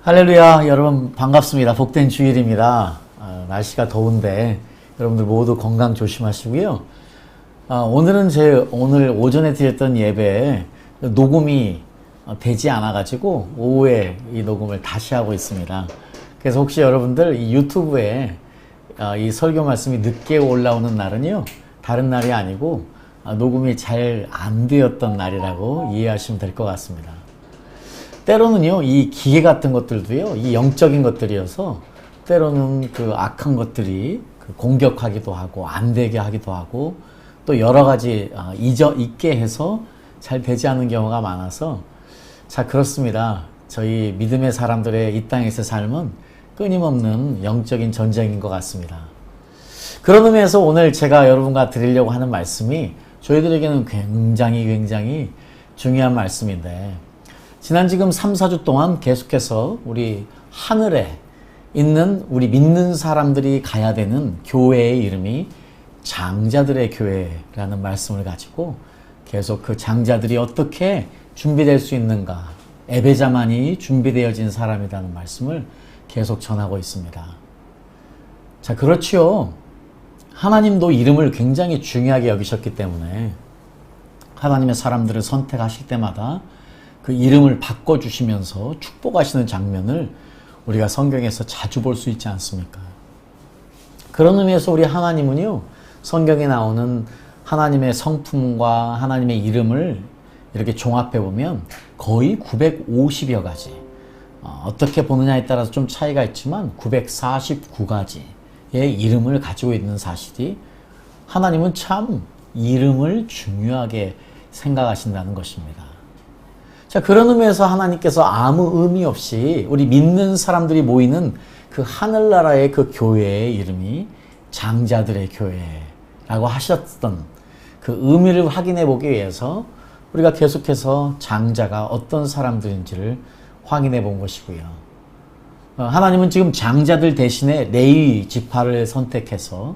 할렐루야, 여러분 반갑습니다. 복된 주일입니다. 날씨가 더운데 여러분들 모두 건강 조심하시고요. 오늘은 오늘 오전에 드렸던 예배에 녹음이 되지 않아가지고 오후에 이 녹음을 다시 하고 있습니다. 그래서 혹시 여러분들 이 유튜브에 이 설교 말씀이 늦게 올라오는 날은요, 다른 날이 아니고 녹음이 잘 안 되었던 날이라고 이해하시면 될 것 같습니다. 때로는요, 이 기계 같은 것들도요, 이 영적인 것들이어서 때로는 그 악한 것들이 공격하기도 하고 안 되게 하기도 하고 또 여러 가지 잊게 해서 잘 되지 않는 경우가 많아서, 자, 그렇습니다. 저희 믿음의 사람들의 이 땅에서의 삶은 끊임없는 영적인 전쟁인 것 같습니다. 그런 의미에서 오늘 제가 여러분과 드리려고 하는 말씀이 저희들에게는 굉장히 중요한 말씀인데, 지난 지금 3, 4주 동안 계속해서 우리 하늘에 있는 우리 믿는 사람들이 가야 되는 교회의 이름이 장자들의 교회라는 말씀을 가지고 계속 그 장자들이 어떻게 준비될 수 있는가, 예배자만이 준비되어진 사람이라는 말씀을 계속 전하고 있습니다. 자, 그렇지요. 하나님도 이름을 굉장히 중요하게 여기셨기 때문에 하나님의 사람들을 선택하실 때마다 그 이름을 바꿔주시면서 축복하시는 장면을 우리가 성경에서 자주 볼 수 있지 않습니까? 그런 의미에서 우리 하나님은요, 성경에 나오는 하나님의 성품과 하나님의 이름을 이렇게 종합해 보면 거의 950여 가지, 어떻게 보느냐에 따라서 좀 차이가 있지만 949가지의 이름을 가지고 있는 사실이, 하나님은 참 이름을 중요하게 생각하신다는 것입니다. 자, 그런 의미에서 하나님께서 아무 의미 없이 우리 믿는 사람들이 모이는 그 하늘나라의 그 교회의 이름이 장자들의 교회라고 하셨던 그 의미를 확인해 보기 위해서 우리가 계속해서 장자가 어떤 사람들인지를 확인해 본 것이고요. 하나님은 지금 장자들 대신에 레위 지파를 선택해서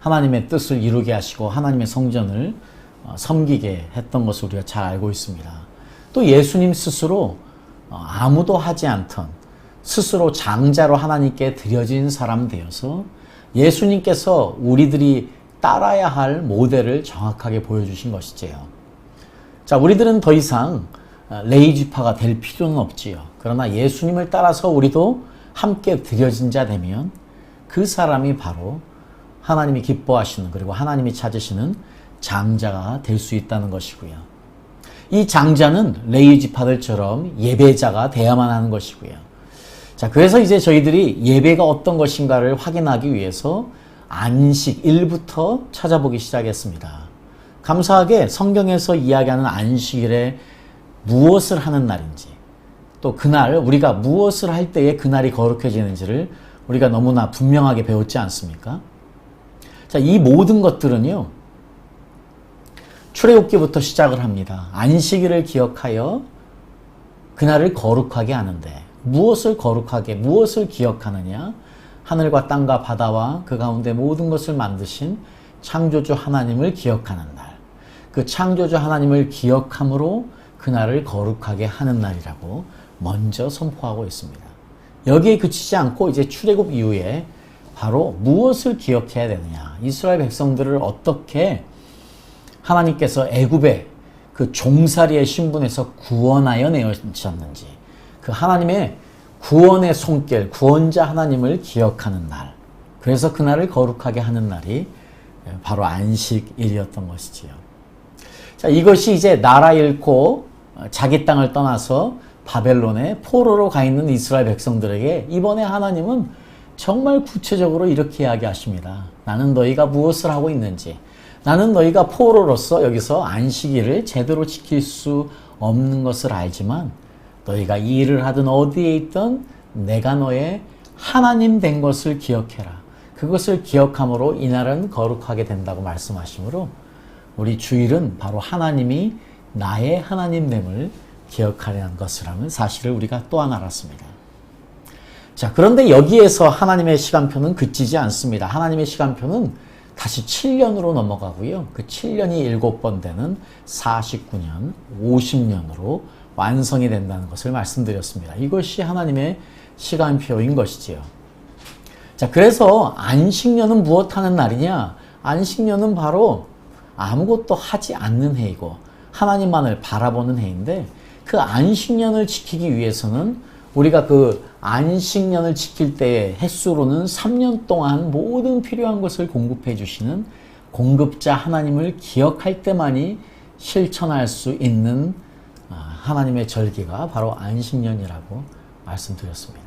하나님의 뜻을 이루게 하시고 하나님의 성전을 섬기게 했던 것을 우리가 잘 알고 있습니다. 또 예수님 스스로 아무도 하지 않던 스스로 장자로 하나님께 드려진 사람 되어서 예수님께서 우리들이 따라야 할 모델을 정확하게 보여주신 것이지요. 자, 우리들은 더 이상 레위 지파가 될 필요는 없지요. 그러나 예수님을 따라서 우리도 함께 드려진 자 되면 그 사람이 바로 하나님이 기뻐하시는, 그리고 하나님이 찾으시는 장자가 될 수 있다는 것이고요. 이 장자는 레위 지파들처럼 예배자가 돼야만 하는 것이고요. 자, 그래서 이제 저희들이 예배가 어떤 것인가를 확인하기 위해서 안식 일부터 찾아보기 시작했습니다. 감사하게 성경에서 이야기하는 안식일에 무엇을 하는 날인지, 또 그날 우리가 무엇을 할 때에 그날이 거룩해지는지를 우리가 너무나 분명하게 배웠지 않습니까? 자, 이 모든 것들은요, 출애굽기부터 시작을 합니다. 안식일을 기억하여 그날을 거룩하게 하는데, 무엇을 거룩하게, 무엇을 기억하느냐? 하늘과 땅과 바다와 그 가운데 모든 것을 만드신 창조주 하나님을 기억하는 날. 그 창조주 하나님을 기억함으로 그날을 거룩하게 하는 날이라고 먼저 선포하고 있습니다. 여기에 그치지 않고 이제 출애굽 이후에 바로 무엇을 기억해야 되느냐? 이스라엘 백성들을 어떻게 하나님께서 애굽의 그 종살이의 신분에서 구원하여 내셨는지, 그 하나님의 구원의 손길, 구원자 하나님을 기억하는 날, 그래서 그날을 거룩하게 하는 날이 바로 안식일이었던 것이지요. 자, 이것이 이제 나라 잃고 자기 땅을 떠나서 바벨론에 포로로 가 있는 이스라엘 백성들에게 이번에 하나님은 정말 구체적으로 이렇게 이야기하십니다. 나는 너희가 무엇을 하고 있는지, 나는 너희가 포로로서 여기서 안식일을 제대로 지킬 수 없는 것을 알지만 너희가 이 일을 하든 어디에 있든 내가 너의 하나님 된 것을 기억해라. 그것을 기억함으로 이날은 거룩하게 된다고 말씀하시므로 우리 주일은 바로 하나님이 나의 하나님됨을 기억하려는 것이라는 사실을 우리가 또한 알았습니다. 자, 그런데 여기에서 하나님의 시간표는 그치지 않습니다. 하나님의 시간표는 다시 7년으로 넘어가고요. 그 7년이 7번 되는 49년, 50년으로 완성이 된다는 것을 말씀드렸습니다. 이것이 하나님의 시간표인 것이지요. 자, 그래서 안식년은 무엇하는 날이냐? 안식년은 바로 아무것도 하지 않는 해이고 하나님만을 바라보는 해인데, 그 안식년을 지키기 위해서는 우리가 그 안식년을 지킬 때의 횟수로는 3년 동안 모든 필요한 것을 공급해 주시는 공급자 하나님을 기억할 때만이 실천할 수 있는 하나님의 절기가 바로 안식년이라고 말씀드렸습니다.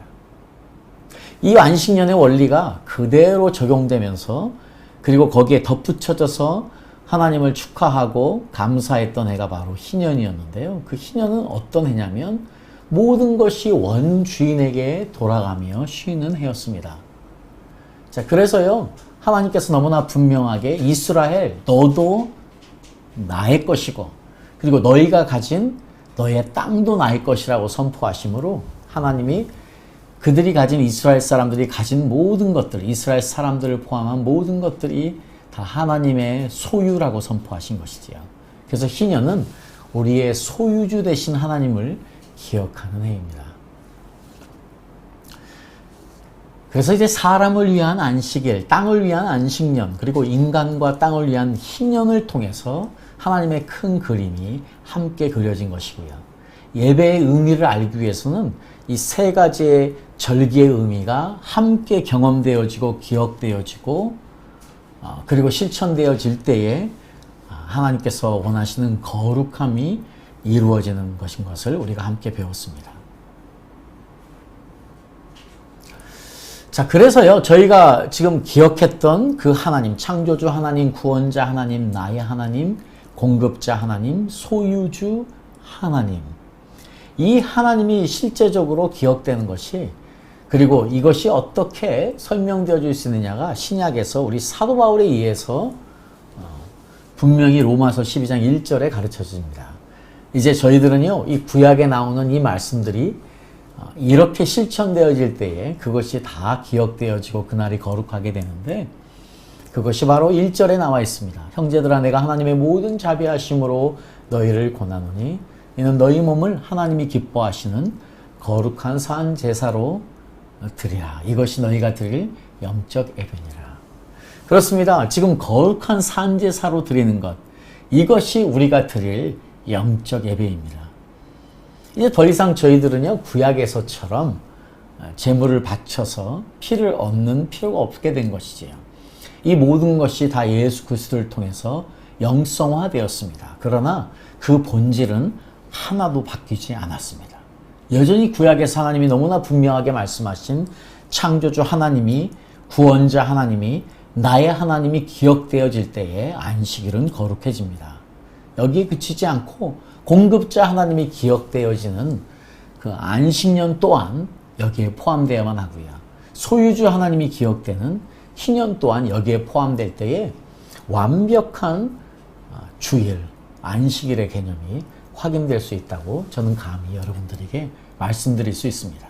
이 안식년의 원리가 그대로 적용되면서, 그리고 거기에 덧붙여져서 하나님을 축하하고 감사했던 해가 바로 희년이었는데요. 그 희년은 어떤 해냐면 모든 것이 원주인에게 돌아가며 쉬는 해였습니다. 자, 그래서요, 하나님께서 너무나 분명하게 이스라엘, 너도 나의 것이고, 그리고 너희가 가진 너의 땅도 나의 것이라고 선포하심으로 하나님이 그들이 가진, 이스라엘 사람들이 가진 모든 것들, 이스라엘 사람들을 포함한 모든 것들이 다 하나님의 소유라고 선포하신 것이지요. 그래서 희년은 우리의 소유주 되신 하나님을 기억하는 해입니다. 그래서 이제 사람을 위한 안식일, 땅을 위한 안식년, 그리고 인간과 땅을 위한 희년을 통해서 하나님의 큰 그림이 함께 그려진 것이고요. 예배의 의미를 알기 위해서는 이 세 가지의 절기의 의미가 함께 경험되어지고 기억되어지고 그리고 실천되어질 때에 하나님께서 원하시는 거룩함이 이루어지는 것인 것을 우리가 함께 배웠습니다. 자, 그래서요, 저희가 지금 기억했던 그 하나님, 창조주 하나님, 구원자 하나님, 나의 하나님, 공급자 하나님, 소유주 하나님, 이 하나님이 실제적으로 기억되는 것이, 그리고 이것이 어떻게 설명되어질 수 있느냐가 신약에서 우리 사도 바울에 의해서 분명히 로마서 12장 1절에 가르쳐 줍니다. 이제 저희들은요, 이 구약에 나오는 이 말씀들이 이렇게 실천되어질 때에 그것이 다 기억되어지고 그날이 거룩하게 되는데, 그것이 바로 1절에 나와 있습니다. 형제들아, 내가 하나님의 모든 자비하심으로 너희를 권하노니 이는 너희 몸을 하나님이 기뻐하시는 거룩한 산 제사로 드리라. 이것이 너희가 드릴 영적 예배니라. 그렇습니다. 지금 거룩한 산 제사로 드리는 것, 이것이 우리가 드릴 영적 예배입니다. 이제 더 이상 저희들은요, 구약에서처럼 제물을 바쳐서 피를 얻는 필요가 없게 된 것이지요. 이 모든 것이 다 예수 그리스도를 통해서 영성화되었습니다. 그러나 그 본질은 하나도 바뀌지 않았습니다. 여전히 구약에서 하나님이 너무나 분명하게 말씀하신 창조주 하나님이, 구원자 하나님이, 나의 하나님이 기억되어질 때에 안식일은 거룩해집니다. 여기에 그치지 않고 공급자 하나님이 기억되어지는 그 안식년 또한 여기에 포함되어야만 하고요. 소유주 하나님이 기억되는 희년 또한 여기에 포함될 때에 완벽한 주일, 안식일의 개념이 확인될 수 있다고 저는 감히 여러분들에게 말씀드릴 수 있습니다.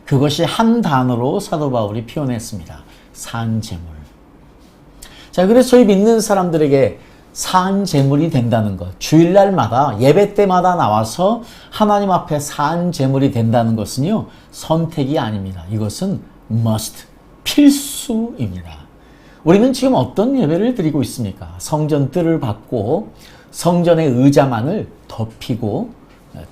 그것이 한 단어로 사도 바울이 표현했습니다. 산제물. 자, 그래서 저희 믿는 사람들에게 산제물이 된다는 것, 주일날마다 예배 때마다 나와서 하나님 앞에 산제물이 된다는 것은요, 선택이 아닙니다. 이것은 must, 필수입니다. 우리는 지금 어떤 예배를 드리고 있습니까? 성전 뜰을 받고 성전의 의자만을 덮이고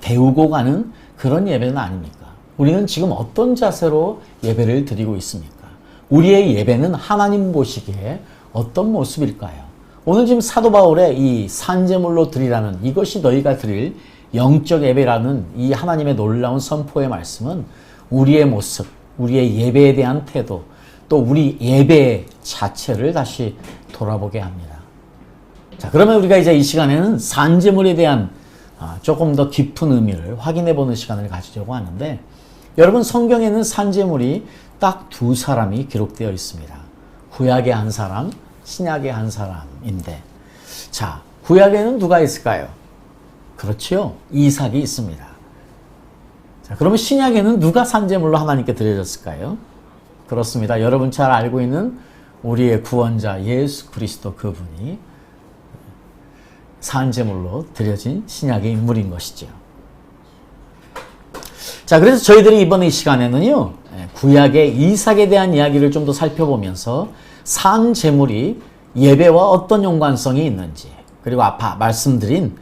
데우고 가는 그런 예배는 아닙니까? 우리는 지금 어떤 자세로 예배를 드리고 있습니까? 우리의 예배는 하나님 보시기에 어떤 모습일까요? 오늘 지금 사도 바울의 이 산제물로 드리라는, 이것이 너희가 드릴 영적 예배라는 이 하나님의 놀라운 선포의 말씀은 우리의 모습, 우리의 예배에 대한 태도, 또 우리 예배 자체를 다시 돌아보게 합니다. 자, 그러면 우리가 이제 이 시간에는 산제물에 대한 조금 더 깊은 의미를 확인해 보는 시간을 가지려고 하는데, 여러분, 성경에는 산제물이 딱 두 사람이 기록되어 있습니다. 구약의 한 사람, 신약의 한 사람인데, 자, 구약에는 누가 있을까요? 그렇지요, 이삭이 있습니다. 자, 그러면 신약에는 누가 산제물로 하나님께 드려졌을까요? 그렇습니다. 여러분 잘 알고 있는 우리의 구원자 예수 그리스도, 그분이 산제물로 드려진 신약의 인물인 것이죠. 자, 그래서 저희들이 이번 이 시간에는요, 구약의 이삭에 대한 이야기를 좀 더 살펴보면서 산 제물이 예배와 어떤 연관성이 있는지, 그리고 아까 말씀드린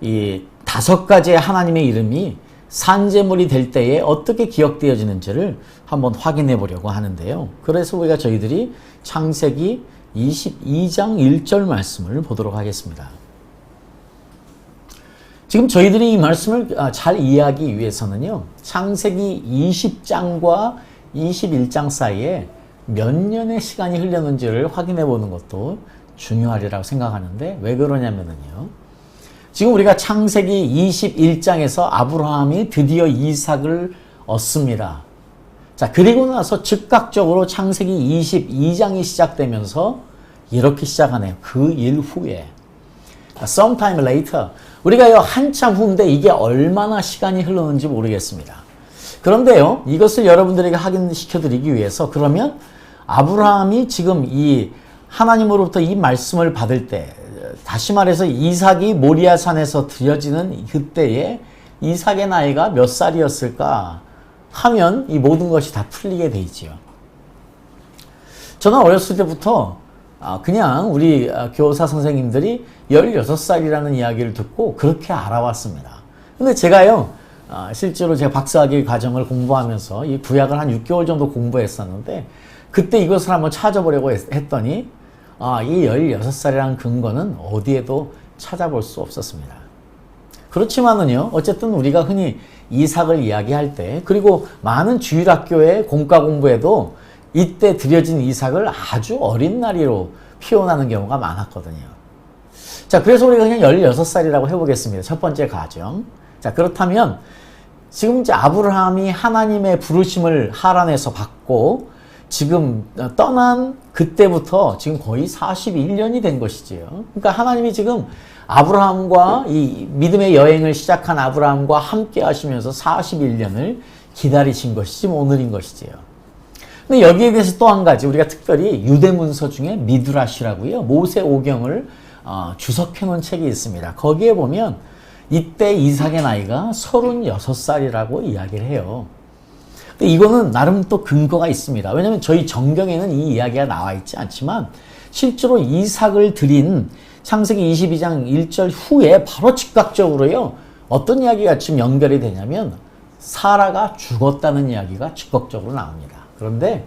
이 5가지의 하나님의 이름이 산 제물이 될 때에 어떻게 기억되어지는지를 한번 확인해 보려고 하는데요. 그래서 우리가 저희들이 창세기 22장 1절 말씀을 보도록 하겠습니다. 지금 저희들이 이 말씀을 잘 이해하기 위해서는요, 창세기 20장과 21장 사이에 몇 년의 시간이 흘렸는지를 확인해 보는 것도 중요하리라고 생각하는데, 왜 그러냐면요, 지금 우리가 창세기 21장에서 아브라함이 드디어 이삭을 얻습니다. 자, 그리고 나서 즉각적으로 창세기 22장이 시작되면서 이렇게 시작하네요. 그 일 후에. Sometime later. 우리가요, 한참 후인데 이게 얼마나 시간이 흘렀는지 모르겠습니다. 그런데요, 이것을 여러분들에게 확인시켜 드리기 위해서, 그러면 아브라함이 지금 이 하나님으로부터 이 말씀을 받을 때, 다시 말해서 이삭이 모리아산에서 드려지는 그때에 이삭의 나이가 몇 살이었을까 하면 이 모든 것이 다 풀리게 돼 있지요. 저는 어렸을 때부터 그냥 우리 교사 선생님들이 16살이라는 이야기를 듣고 그렇게 알아왔습니다. 근데 제가요, 실제로 제가 박사학위 과정을 공부하면서 이 구약을 한 6개월 정도 공부했었는데, 그때 이것을 한번 찾아보려고 했더니 이 16살이라는 근거는 어디에도 찾아볼 수 없었습니다. 그렇지만은요, 어쨌든 우리가 흔히 이삭을 이야기할 때, 그리고 많은 주일학교의 공과 공부에도 이때 드려진 이삭을 아주 어린 나이로 표현하는 경우가 많았거든요. 자, 그래서 우리가 그냥 16살이라고 해보겠습니다. 첫 번째 가정. 자, 그렇다면 지금 이제 아브라함이 하나님의 부르심을 하란에서 받고 지금 떠난 그때부터 지금 거의 41년이 된 것이지요. 그러니까 하나님이 지금 아브라함과 이 믿음의 여행을 시작한 아브라함과 함께 하시면서 41년을 기다리신 것이 지금 오늘인 것이지요. 근데 여기에 대해서 또 한 가지, 우리가 특별히 유대문서 중에 미드라시라고요, 모세오경을 주석해 놓은 책이 있습니다. 거기에 보면 이때 이삭의 나이가 36살이라고 이야기를 해요. 근데 이거는 나름 또 근거가 있습니다. 왜냐하면 저희 정경에는 이 이야기가 나와 있지 않지만 실제로 이삭을 드린 창세기 22장 1절 후에 바로 즉각적으로요, 어떤 이야기가 지금 연결이 되냐면 사라가 죽었다는 이야기가 즉각적으로 나옵니다. 그런데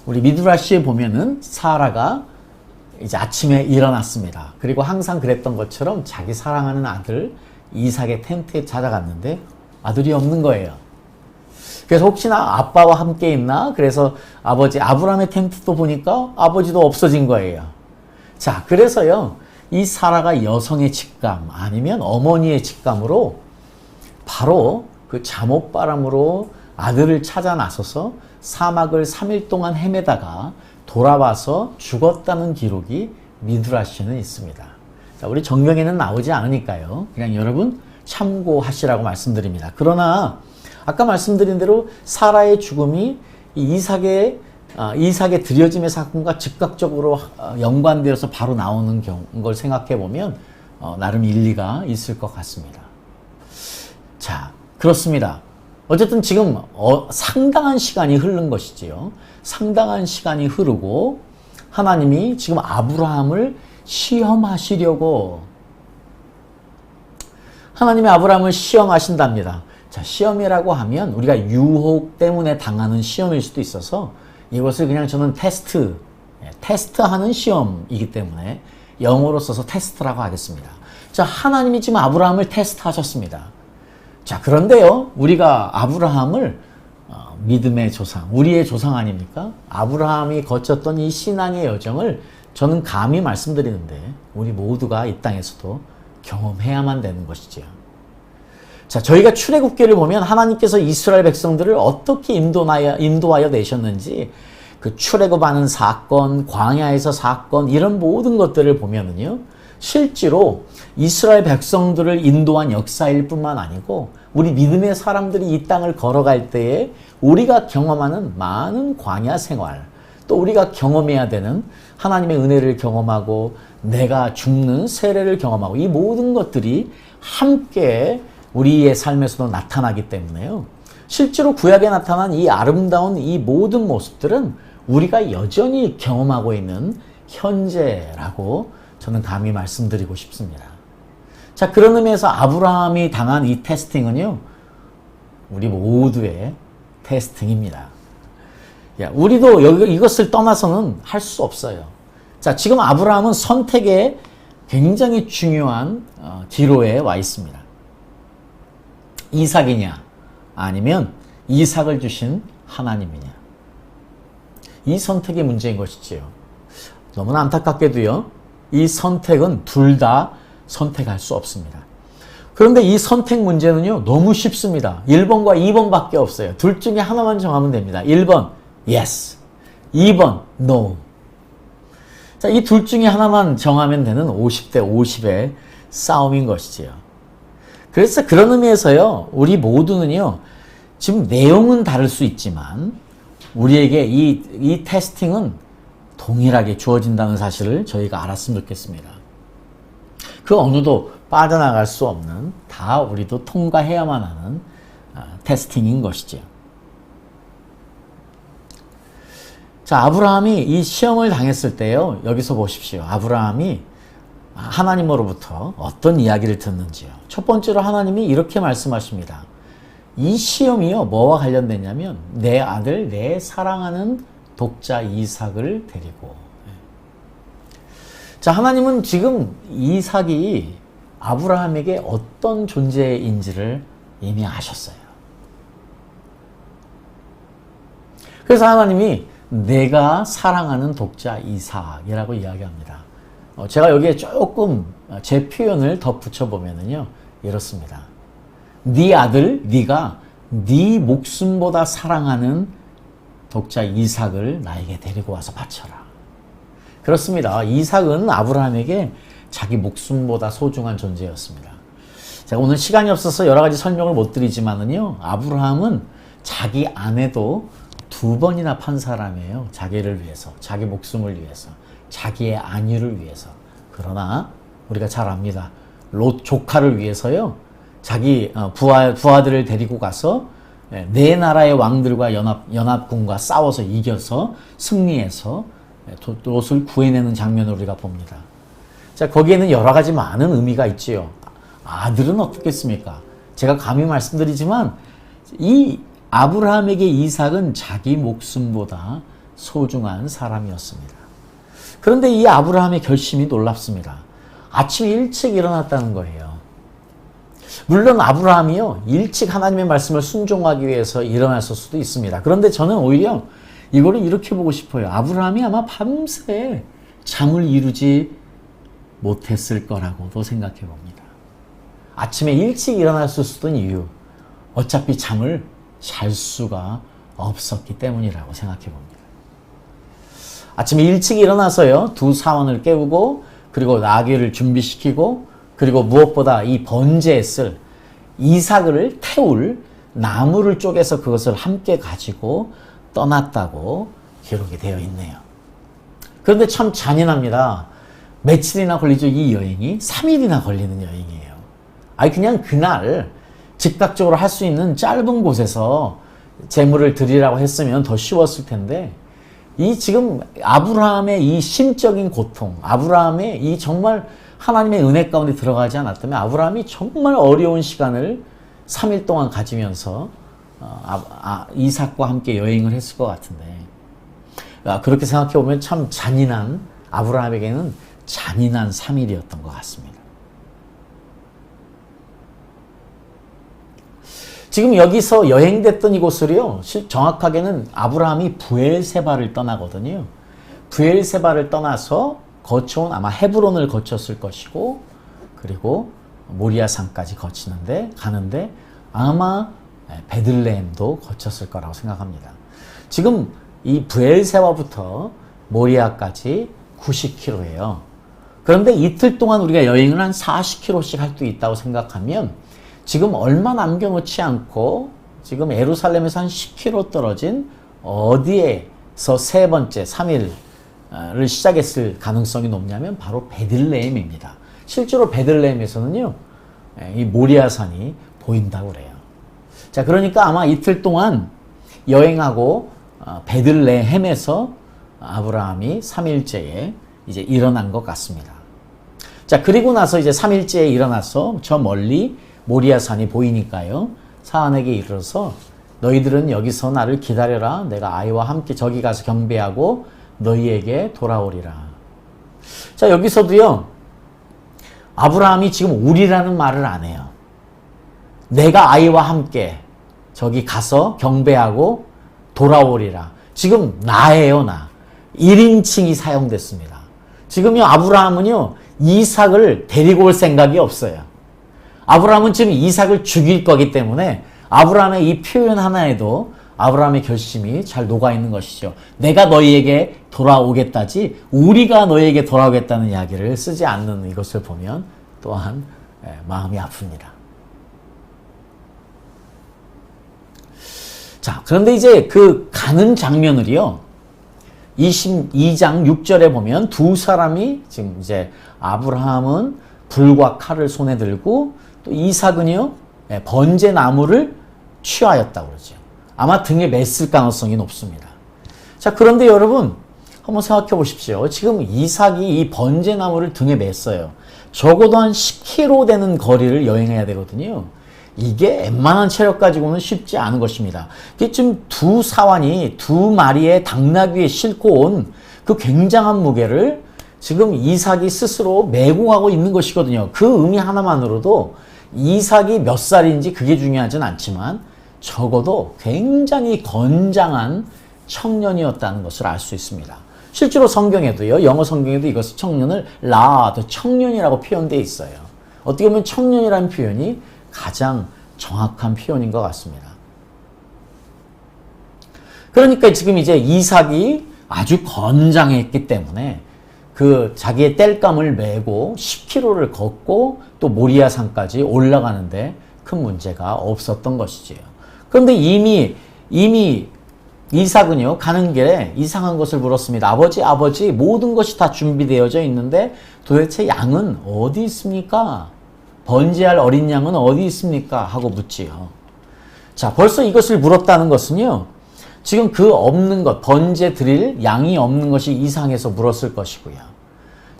우리 미드라시에 보면은 사라가 이제 아침에 일어났습니다. 그리고 항상 그랬던 것처럼 자기 사랑하는 아들 이삭의 텐트에 찾아갔는데 아들이 없는 거예요. 그래서 혹시나 아빠와 함께 있나? 그래서 아버지 아브라함의 텐트도 보니까 아버지도 없어진 거예요. 자, 그래서요, 이 사라가 여성의 직감 아니면 어머니의 직감으로 바로 그 잠옷바람으로 아들을 찾아 나서서 사막을 3일 동안 헤매다가 돌아와서 죽었다는 기록이 미드라시에는 있습니다. 자, 우리 정경에는 나오지 않으니까요, 그냥 여러분 참고하시라고 말씀드립니다. 그러나 아까 말씀드린 대로 사라의 죽음이 이삭의 드려짐의 사건과 즉각적으로 연관되어서 바로 나오는 걸 생각해 보면 나름 일리가 있을 것 같습니다. 자, 그렇습니다. 어쨌든 지금 상당한 시간이 흐른 것이지요. 상당한 시간이 흐르고 하나님이 지금 아브라함을 시험하시려고, 하나님이 아브라함을 시험하신답니다. 자, 시험이라고 하면 우리가 유혹 때문에 당하는 시험일 수도 있어서 이것을 그냥 저는 테스트하는 시험이기 때문에 영어로 써서 테스트라고 하겠습니다. 자, 하나님이 지금 아브라함을 테스트하셨습니다. 자, 그런데요, 우리가 아브라함을 믿음의 조상, 우리의 조상 아닙니까? 아브라함이 거쳤던 이 신앙의 여정을 저는 감히 말씀드리는데 우리 모두가 이 땅에서도 경험해야만 되는 것이지요. 자, 저희가 출애굽기를 보면 하나님께서 이스라엘 백성들을 어떻게 인도하여 내셨는지, 그 출애굽하는 사건, 광야에서 사건, 이런 모든 것들을 보면은요, 실제로 이스라엘 백성들을 인도한 역사일 뿐만 아니고 우리 믿음의 사람들이 이 땅을 걸어갈 때에 우리가 경험하는 많은 광야 생활, 또 우리가 경험해야 되는 하나님의 은혜를 경험하고 내가 죽는 세례를 경험하고, 이 모든 것들이 함께 우리의 삶에서도 나타나기 때문에요, 실제로 구약에 나타난 이 아름다운 이 모든 모습들은 우리가 여전히 경험하고 있는 현재라고 저는 감히 말씀드리고 싶습니다. 자, 그런 의미에서 아브라함이 당한 이 테스팅은요, 우리 모두의 테스팅입니다. 야, 우리도 이것을 떠나서는 할 수 없어요. 자, 지금 아브라함은 선택에 굉장히 중요한 기로에 와 있습니다. 이삭이냐, 아니면 이삭을 주신 하나님이냐. 이 선택의 문제인 것이지요. 너무나 안타깝게도요, 이 선택은 둘 다 선택할 수 없습니다. 그런데 이 선택 문제는요, 너무 쉽습니다. 1번과 2번밖에 없어요. 둘 중에 하나만 정하면 됩니다. 1번, yes. 2번, no. 자, 이 둘 중에 하나만 정하면 되는 50대 50의 싸움인 것이지요. 그래서 그런 의미에서요, 우리 모두는요, 지금 내용은 다를 수 있지만, 우리에게 이 테스팅은 동일하게 주어진다는 사실을 저희가 알았으면 좋겠습니다. 그 어느도 빠져나갈 수 없는, 다 우리도 통과해야만 하는 테스팅인 것이죠. 자, 아브라함이 이 시험을 당했을 때요, 여기서 보십시오. 아브라함이 하나님으로부터 어떤 이야기를 듣는지요. 첫 번째로 하나님이 이렇게 말씀하십니다. 이 시험이요, 뭐와 관련되냐면 내 아들, 내 사랑하는 독자 이삭을 데리고. 자, 하나님은 지금 이삭이 아브라함에게 어떤 존재인지를 이미 아셨어요. 그래서 하나님이 내가 사랑하는 독자 이삭이라고 이야기합니다. 제가 여기에 조금 제 표현을 덧붙여 보면은요, 이렇습니다. 네 아들, 네가 네 목숨보다 사랑하는 독자 이삭을 나에게 데리고 와서 바쳐라. 그렇습니다. 이삭은 아브라함에게 자기 목숨보다 소중한 존재였습니다. 제가 오늘 시간이 없어서 여러 가지 설명을 못 드리지만은요, 아브라함은 자기 아내도 2번이나 판 사람이에요. 자기를 위해서, 자기 목숨을 위해서, 자기의 안위를 위해서. 그러나 우리가 잘 압니다. 롯 조카를 위해서요, 자기 부하들을 데리고 가서 네 나라의 왕들과 연합군과 싸워서 이겨서 승리해서 롯을 구해내는 장면을 우리가 봅니다. 자, 거기에는 여러 가지 많은 의미가 있지요. 아들은 어떻겠습니까? 제가 감히 말씀드리지만 이 아브라함에게 이삭은 자기 목숨보다 소중한 사람이었습니다. 그런데 이 아브라함의 결심이 놀랍습니다. 아침에 일찍 일어났다는 거예요. 물론 아브라함이요, 일찍 하나님의 말씀을 순종하기 위해서 일어났을 수도 있습니다. 그런데 저는 오히려 이거를 이렇게 보고 싶어요. 아브라함이 아마 밤새 잠을 이루지 못했을 거라고도 생각해 봅니다. 아침에 일찍 일어났을 수도 있는 이유, 어차피 잠을 잘 수가 없었기 때문이라고 생각해 봅니다. 아침에 일찍 일어나서요, 두 사원을 깨우고, 그리고 나귀를 준비시키고, 그리고 무엇보다 이 번제에 쓸 이삭을 태울 나무를 쪼개서 그것을 함께 가지고 떠났다고 기록이 되어 있네요. 그런데 참 잔인합니다. 며칠이나 걸리죠, 이 여행이? 3일이나 걸리는 여행이에요. 아니, 그냥 그날 즉각적으로 할 수 있는 짧은 곳에서 제물을 드리라고 했으면 더 쉬웠을 텐데, 이 지금 아브라함의 이 심적인 고통, 아브라함의 이 정말 하나님의 은혜 가운데 들어가지 않았다면 아브라함이 정말 어려운 시간을 3일 동안 가지면서 이삭과 함께 여행을 했을 것 같은데, 그렇게 생각해 보면 참 잔인한, 아브라함에게는 잔인한 3일이었던 것 같습니다. 지금 여기서 여행됐던 이곳을요, 정확하게는 아브라함이 브엘세바를 떠나거든요. 브엘세바를 떠나서 거쳐온 아마 헤브론을 거쳤을 것이고, 그리고 모리아산까지 가는데 아마 베들레헴도 거쳤을 거라고 생각합니다. 지금 이 브엘세바부터 모리아까지 90km예요. 그런데 이틀 동안 우리가 여행을 한 40km씩 할 수 있다고 생각하면 지금 얼마 남겨놓지 않고 지금 예루살렘에서 한 10km 떨어진 어디에서 세 번째 3일을 시작했을 가능성이 높냐면 바로 베들레헴입니다. 실제로 베들레헴에서는요, 이 모리아산이 보인다고 그래요. 자, 그러니까 아마 이틀 동안 여행하고 베들레헴에서 아브라함이 3일째에 이제 일어난 것 같습니다. 자, 그리고 나서 이제 3일째에 일어나서 저 멀리 모리아산이 보이니까요. 사안에게 이르러서 너희들은 여기서 나를 기다려라. 내가 아이와 함께 저기 가서 경배하고 너희에게 돌아오리라. 자, 여기서도요. 아브라함이 지금 우리라는 말을 안 해요. 내가 아이와 함께 저기 가서 경배하고 돌아오리라. 지금 나예요, 나. 1인칭이 사용됐습니다. 지금요, 아브라함은요, 이삭을 데리고 올 생각이 없어요. 아브라함은 지금 이삭을 죽일 거기 때문에 아브라함의 이 표현 하나에도 아브라함의 결심이 잘 녹아있는 것이죠. 내가 너희에게 돌아오겠다지 우리가 너희에게 돌아오겠다는 이야기를 쓰지 않는 이것을 보면 또한 마음이 아픕니다. 자, 그런데 이제 그 가는 장면을요, 22장 6절에 보면 두 사람이 지금 이제 아브라함은 불과 칼을 손에 들고 또 이삭은요, 번제나무를 취하였다고 그러죠. 아마 등에 맸을 가능성이 높습니다. 자, 그런데 여러분 한번 생각해 보십시오. 지금 이삭이 이 번제나무를 등에 맸어요. 적어도 한 10km 되는 거리를 여행해야 되거든요. 이게 웬만한 체력 가지고는 쉽지 않은 것입니다. 지금 두 사환이 두 마리의 당나귀에 싣고 온 그 굉장한 무게를 지금 이삭이 스스로 메고 가고 있는 것이거든요. 그 의미 하나만으로도 이삭이 몇 살인지 그게 중요하진 않지만 적어도 굉장히 건장한 청년이었다는 것을 알 수 있습니다. 실제로 성경에도요, 영어 성경에도 이것을 청년을 lad, 청년이라고 표현되어 있어요. 어떻게 보면 청년이라는 표현이 가장 정확한 표현인 것 같습니다. 그러니까 지금 이제 이삭이 아주 건장했기 때문에 그 자기의 땔감을 메고 10km를 걷고 또 모리아산까지 올라가는데 큰 문제가 없었던 것이지요. 그런데 이미 이삭은요, 가는 길에 이상한 것을 물었습니다. 아버지, 모든 것이 다 준비되어져 있는데 도대체 양은 어디 있습니까? 번제할 어린 양은 어디 있습니까? 하고 묻지요. 자, 벌써 이것을 물었다는 것은요, 지금 그 없는 것, 번제 드릴 양이 없는 것이 이상해서 물었을 것이고요.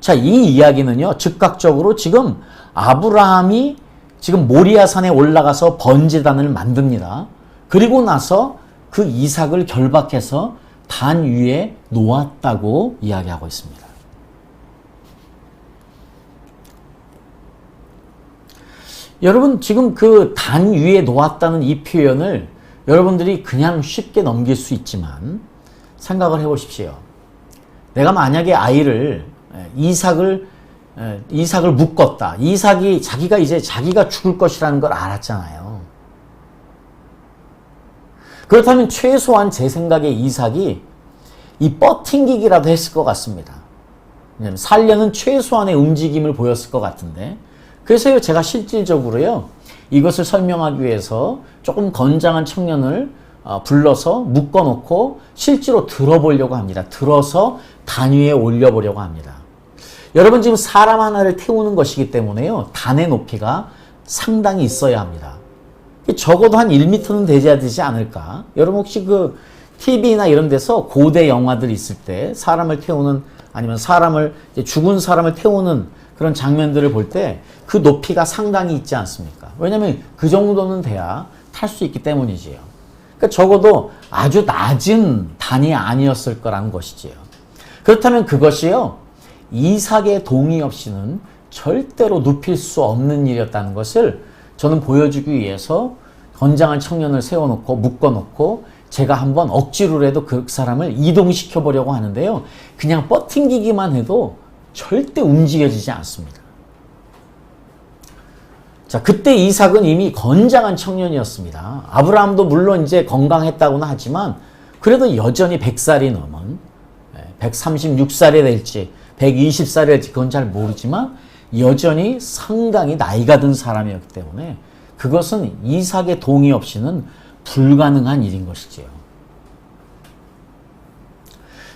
자, 이 이야기는요, 즉각적으로 지금 아브라함이 지금 모리아산에 올라가서 번제단을 만듭니다. 그리고 나서 그 이삭을 결박해서 단 위에 놓았다고 이야기하고 있습니다. 여러분, 지금 그 단 위에 놓았다는 이 표현을 여러분들이 그냥 쉽게 넘길 수 있지만 생각을 해보십시오. 내가 만약에 아이를 이삭을 묶었다. 이삭이 자기가 죽을 것이라는 걸 알았잖아요. 그렇다면 최소한 제 생각에 이삭이 이 뻗팅기기라도 했을 것 같습니다. 왜냐하면 살려는 최소한의 움직임을 보였을 것 같은데, 그래서 제가 실질적으로요, 이것을 설명하기 위해서 조금 건장한 청년을 불러서 묶어놓고 실제로 들어보려고 합니다. 들어서 단 위에 올려보려고 합니다. 여러분, 지금 사람 하나를 태우는 것이기 때문에요, 단의 높이가 상당히 있어야 합니다. 적어도 한 1m는 되지 않을까? 여러분 혹시 그 TV나 이런 데서 고대 영화들 있을 때 사람을 태우는, 아니면 죽은 사람을 태우는 그런 장면들을 볼 때 그 높이가 상당히 있지 않습니까? 왜냐하면 그 정도는 돼야 탈 수 있기 때문이지요. 그러니까 적어도 아주 낮은 단이 아니었을 거라는 것이지요. 그렇다면 그것이요, 이삭의 동의 없이는 절대로 눕힐 수 없는 일이었다는 것을 저는 보여주기 위해서 건장한 청년을 세워놓고 묶어놓고 제가 한번 억지로라도 그 사람을 이동시켜 보려고 하는데요, 그냥 뻗팅기기만 해도 절대 움직여지지 않습니다. 자, 그때 이삭은 이미 건장한 청년이었습니다. 아브라함도 물론 이제 건강했다고는 하지만 그래도 여전히 100살이 넘은, 136살이 될지 120살이 될지 그건 잘 모르지만 여전히 상당히 나이가 든 사람이었기 때문에 그것은 이삭의 동의 없이는 불가능한 일인 것이지요.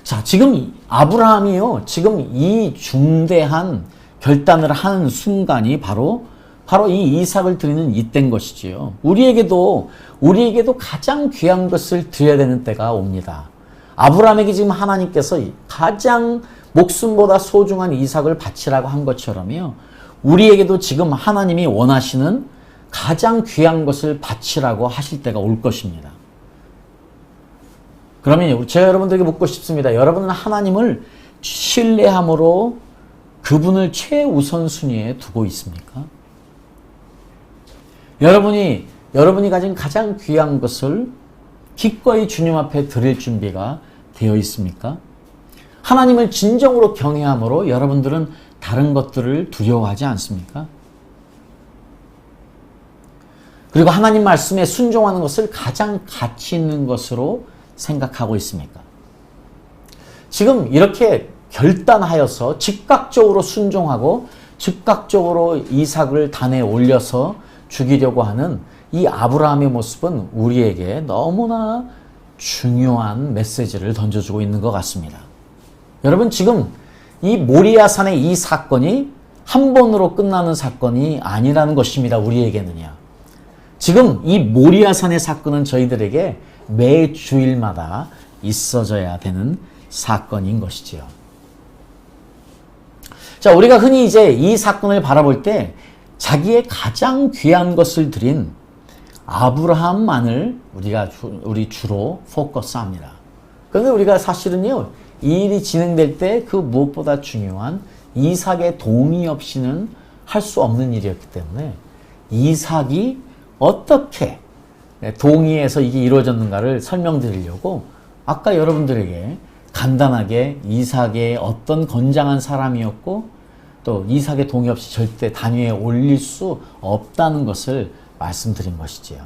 자, 지금 아브라함이요, 지금 이 중대한 결단을 하는 순간이 바로 바로 이 이삭을 드리는 이때인 것이지요. 우리에게도 가장 귀한 것을 드려야 되는 때가 옵니다. 아브라함에게 지금 하나님께서 가장 목숨보다 소중한 이삭을 바치라고 한 것처럼요. 우리에게도 지금 하나님이 원하시는 가장 귀한 것을 바치라고 하실 때가 올 것입니다. 그러면 제가 여러분들에게 묻고 싶습니다. 여러분은 하나님을 신뢰함으로 그분을 최우선순위에 두고 있습니까? 여러분이 가진 가장 귀한 것을 기꺼이 주님 앞에 드릴 준비가 되어 있습니까? 하나님을 진정으로 경외함으로 여러분들은 다른 것들을 두려워하지 않습니까? 그리고 하나님 말씀에 순종하는 것을 가장 가치 있는 것으로 생각하고 있습니까? 지금 이렇게 결단하여서 즉각적으로 순종하고 즉각적으로 이삭을 단에 올려서 죽이려고 하는 이 아브라함의 모습은 우리에게 너무나 중요한 메시지를 던져주고 있는 것 같습니다. 여러분, 지금 이 모리아산의 이 사건이 한 번으로 끝나는 사건이 아니라는 것입니다. 우리에게는요. 지금 이 모리아산의 사건은 저희들에게 매 주일마다 있어져야 되는 사건인 것이지요. 자, 우리가 흔히 이제 이 사건을 바라볼 때 자기의 가장 귀한 것을 드린 아브라함만을 우리 주로 포커스합니다. 그런데 우리가 사실은요, 이 일이 진행될 때 그 무엇보다 중요한 이삭의 동의 없이는 할 수 없는 일이었기 때문에 이삭이 어떻게 동의해서 이게 이루어졌는가를 설명드리려고 아까 여러분들에게 간단하게 이삭의 어떤 건장한 사람이었고 또 이삭의 동의 없이 절대 단위에 올릴 수 없다는 것을 말씀드린 것이지요.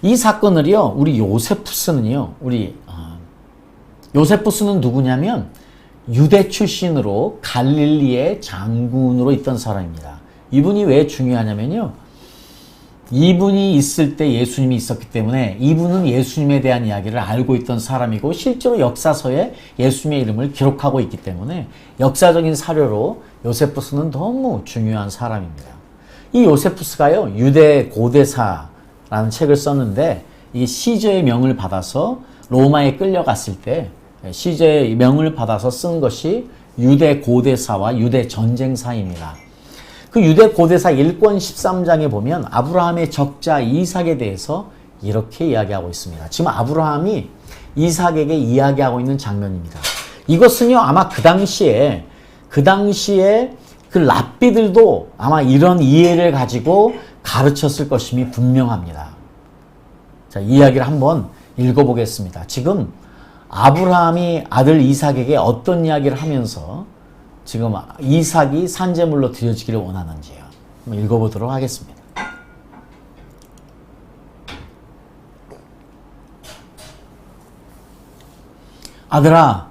이 사건을요, 우리 요세푸스는요, 요세푸스는 누구냐면 유대 출신으로 갈릴리의 장군으로 있던 사람입니다. 이분이 왜 중요하냐면요, 이분이 있을 때 예수님이 있었기 때문에 이분은 예수님에 대한 이야기를 알고 있던 사람이고 실제로 역사서에 예수님의 이름을 기록하고 있기 때문에 역사적인 사료로 요세푸스는 너무 중요한 사람입니다. 이 요세푸스가요, 유대 고대사라는 책을 썼는데 이 시저의 명을 받아서 로마에 끌려갔을 때 시저의 명을 받아서 쓴 것이 유대 고대사와 유대 전쟁사입니다. 그 유대 고대사 1권 13장에 보면 아브라함의 적자 이삭에 대해서 이렇게 이야기하고 있습니다. 지금 아브라함이 이삭에게 이야기하고 있는 장면입니다. 이것은요, 아마 그 당시에 그 랍비들도 아마 이런 이해를 가지고 가르쳤을 것임이 분명합니다. 자, 이 이야기를 한번 읽어보겠습니다. 지금 아브라함이 아들 이삭에게 어떤 이야기를 하면서 지금 이삭이 산제물로 드려지기를 원하는지요. 한번 읽어보도록 하겠습니다. 아들아,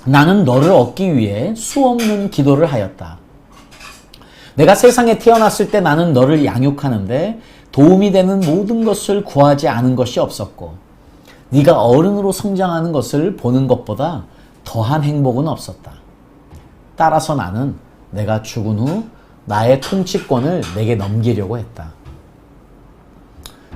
나는 너를 얻기 위해 수없는 기도를 하였다. 내가 세상에 태어났을 때 나는 너를 양육하는데 도움이 되는 모든 것을 구하지 않은 것이 없었고 네가 어른으로 성장하는 것을 보는 것보다 더한 행복은 없었다. 따라서 나는 내가 죽은 후 나의 통치권을 내게 넘기려고 했다.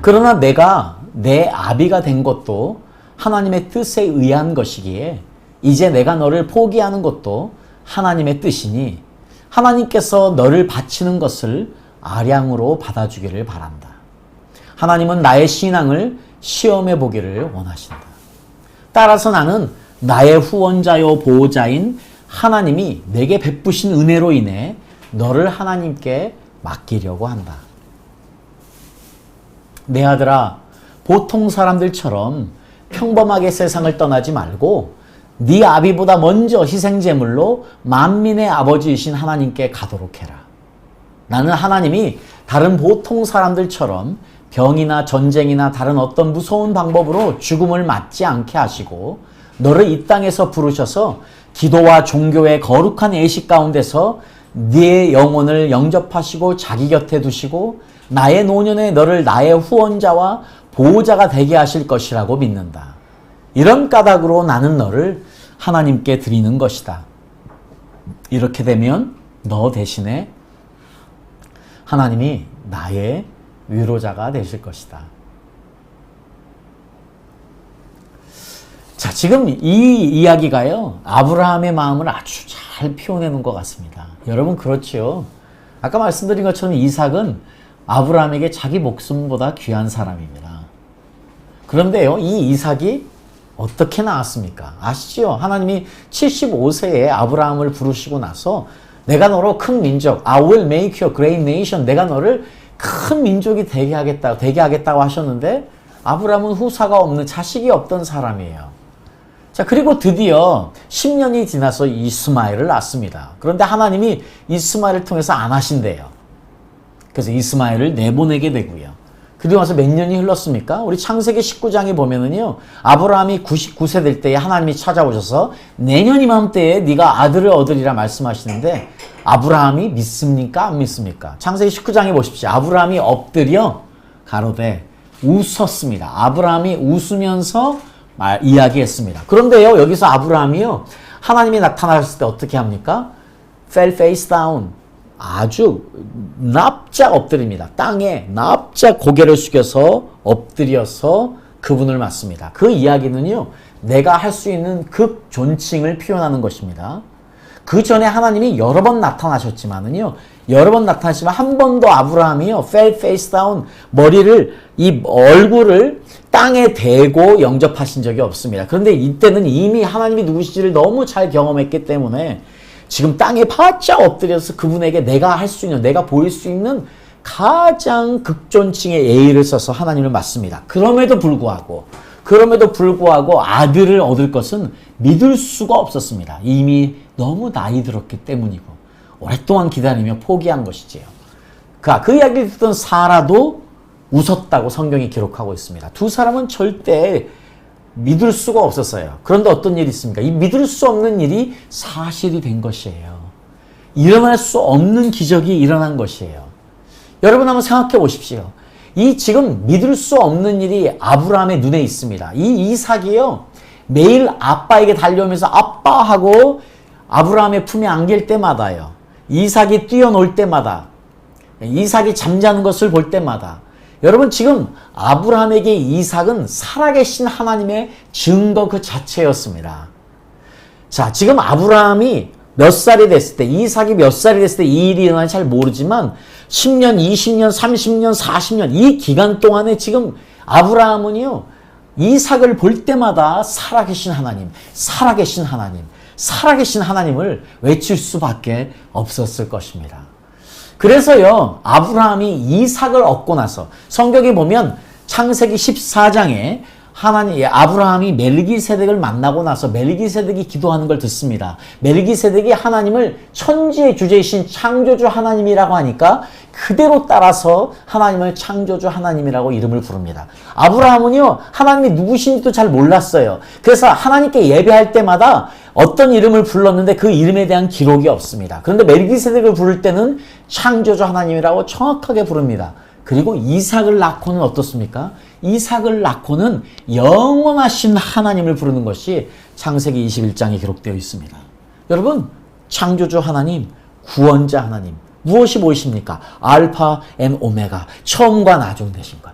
그러나 내가 내 아비가 된 것도 하나님의 뜻에 의한 것이기에 이제 내가 너를 포기하는 것도 하나님의 뜻이니 하나님께서 너를 바치는 것을 아량으로 받아주기를 바란다. 하나님은 나의 신앙을 시험해 보기를 원하신다. 따라서 나는 나의 후원자요 보호자인 하나님이 내게 베푸신 은혜로 인해 너를 하나님께 맡기려고 한다. 내 아들아, 보통 사람들처럼 평범하게 세상을 떠나지 말고 네 아비보다 먼저 희생제물로 만민의 아버지이신 하나님께 가도록 해라. 나는 하나님이 다른 보통 사람들처럼 병이나 전쟁이나 다른 어떤 무서운 방법으로 죽음을 맞지 않게 하시고 너를 이 땅에서 부르셔서 기도와 종교의 거룩한 예식 가운데서 네 영혼을 영접하시고 자기 곁에 두시고 나의 노년에 너를 나의 후원자와 보호자가 되게 하실 것이라고 믿는다. 이런 까닭으로 나는 너를 하나님께 드리는 것이다. 이렇게 되면 너 대신에 하나님이 나의 위로자가 되실 것이다. 자, 지금 이 이야기가요, 아브라함의 마음을 아주 잘 표현해놓은 것 같습니다. 여러분, 그렇지요. 아까 말씀드린 것처럼 이삭은 아브라함에게 자기 목숨보다 귀한 사람입니다. 그런데요, 이 이삭이 어떻게 나왔습니까? 아시죠? 하나님이 75세에 아브라함을 부르시고 나서 내가 너로 큰 민족, I will make you a great nation. 내가 너를 큰 민족이 되게 하겠다고 하셨는데 아브라함은 후사가 없는, 자식이 없던 사람이에요. 자, 그리고 드디어 10년이 지나서 이스마엘을 낳습니다. 그런데 하나님이 이스마엘을 통해서 안 하신대요. 그래서 이스마엘을 내보내게 되고요. 그리고 나서 몇 년이 흘렀습니까? 우리 창세기 19장에 보면은요, 아브라함이 99세 될 때에 하나님이 찾아오셔서 내년 이맘때에 네가 아들을 얻으리라 말씀하시는데 아브라함이 믿습니까? 안 믿습니까? 창세기 19장에 보십시오. 아브라함이 엎드려 가로되 웃었습니다. 아브라함이 웃으면서 이야기했습니다. 그런데요, 여기서 아브라함이요, 하나님이 나타나셨을 때 어떻게 합니까? fell face down. 아주 납작 엎드립니다. 땅에 납작 고개를 숙여서 엎드려서 그분을 맞습니다. 그 이야기는요, 내가 할 수 있는 극 존칭을 표현하는 것입니다. 그 전에 하나님이 여러 번 나타나셨지만은요, 여러 번 나타나시지만 한 번도 아브라함이요, fell face down, 이 얼굴을 땅에 대고 영접하신 적이 없습니다. 그런데 이때는 이미 하나님이 누구신지를 너무 잘 경험했기 때문에 지금 땅에 바짝 엎드려서 그분에게 내가 할 수 있는, 내가 보일 수 있는 가장 극존칭의 예의를 써서 하나님을 맞습니다. 그럼에도 불구하고 아들을 얻을 것은 믿을 수가 없었습니다. 이미 너무 나이 들었기 때문이고 오랫동안 기다리며 포기한 것이지요. 그 이야기를 듣던 사라도 웃었다고 성경이 기록하고 있습니다. 두 사람은 절대 믿을 수가 없었어요. 그런데 어떤 일이 있습니까? 이 믿을 수 없는 일이 사실이 된 것이에요. 일어날 수 없는 기적이 일어난 것이에요. 여러분 한번 생각해 보십시오. 이 지금 믿을 수 없는 일이 아브라함의 눈에 있습니다. 이 이삭이요, 매일 아빠에게 달려오면서 아빠하고 아브라함의 품에 안길 때마다요, 이삭이 뛰어놀 때마다, 이삭이 잠자는 것을 볼 때마다, 여러분 지금 아브라함에게 이삭은 살아계신 하나님의 증거 그 자체였습니다. 자, 지금 아브라함이 몇 살이 됐을 때, 이삭이 몇 살이 됐을 때 이 일이 일어나는지 잘 모르지만 10년, 20년, 30년, 40년 이 기간 동안에 지금 아브라함은요, 이삭을 볼 때마다 살아계신 하나님, 살아계신 하나님, 살아계신 하나님을 외칠 수밖에 없었을 것입니다. 그래서요, 아브라함이 이삭을 얻고 나서 성경에 보면 창세기 14장에 아브라함이 멜기세덱을 만나고 나서 멜기세덱이 기도하는 걸 듣습니다. 멜기세덱이 하나님을 천지의 주제이신 창조주 하나님이라고 하니까 그대로 따라서 하나님을 창조주 하나님이라고 이름을 부릅니다. 아브라함은요, 하나님이 누구신지도 잘 몰랐어요. 그래서 하나님께 예배할 때마다 어떤 이름을 불렀는데 그 이름에 대한 기록이 없습니다. 그런데 멜기세덱을 부를 때는 창조주 하나님이라고 정확하게 부릅니다. 그리고 이삭을 낳고는 어떻습니까? 이삭을 낳고는 영원하신 하나님을 부르는 것이 창세기 21장에 기록되어 있습니다. 여러분, 창조주 하나님, 구원자 하나님, 무엇이 보이십니까? 알파 앤 오메가, 처음과 나중 되신 것.